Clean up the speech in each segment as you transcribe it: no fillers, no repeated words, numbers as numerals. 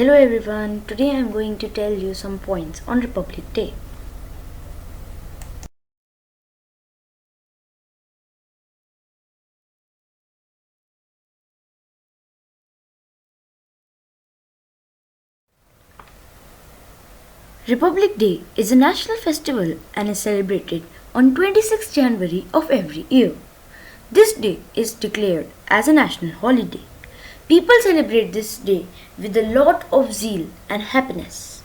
Hello everyone, today I am going to tell you some points on Republic Day. Republic Day is a national festival and is celebrated on 26th January of every year. This day is declared as a national holiday. People celebrate this day with a lot of zeal and happiness.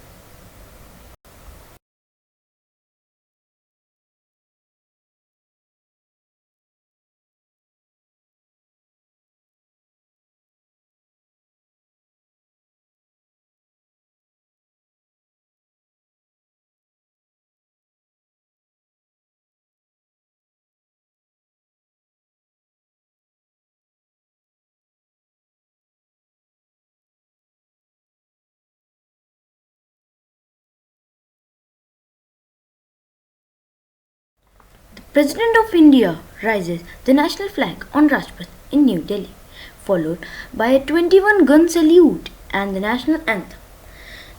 The President of India raises the national flag on Rajpath in New Delhi, followed by a 21-gun salute and the national anthem.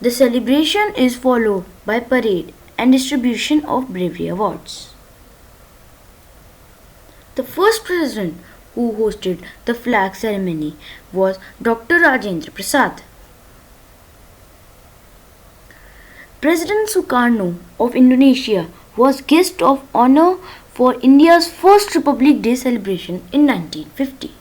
The celebration is followed by parade and distribution of bravery awards. The first president who hosted the flag ceremony was Dr. Rajendra Prasad. President Sukarno of Indonesia was guest of honor for India's first Republic Day celebration in 1950.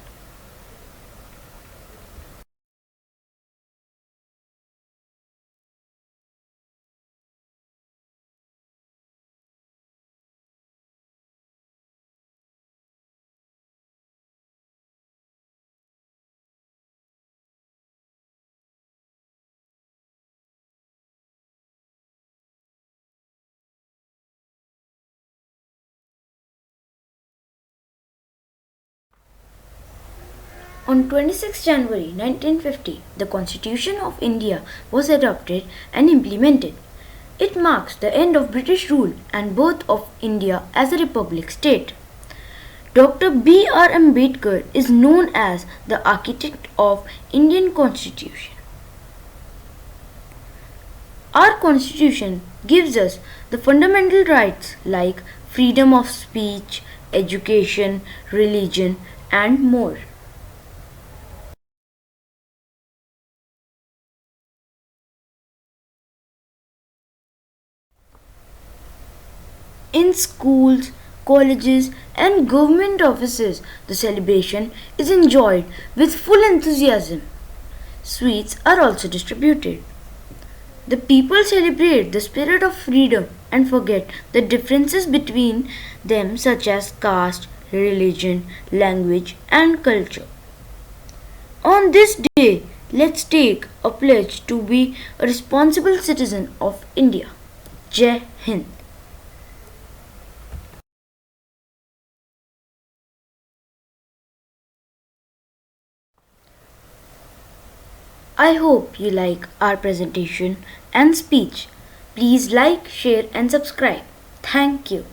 On 26 January 1950, the Constitution of India was adopted and implemented. It marks the end of British rule and birth of India as a republic state. Dr. B.R. Ambedkar is known as the architect of Indian Constitution. Our Constitution gives us the fundamental rights like freedom of speech, education, religion, and more. In schools, colleges, and government offices, the celebration is enjoyed with full enthusiasm. Sweets are also distributed. The people celebrate the spirit of freedom and forget the differences between them, such as caste, religion, language, and culture. On this day, let's take a pledge to be a responsible citizen of India. Jai Hind. I hope you like our presentation and speech. Please like, share and subscribe. Thank you.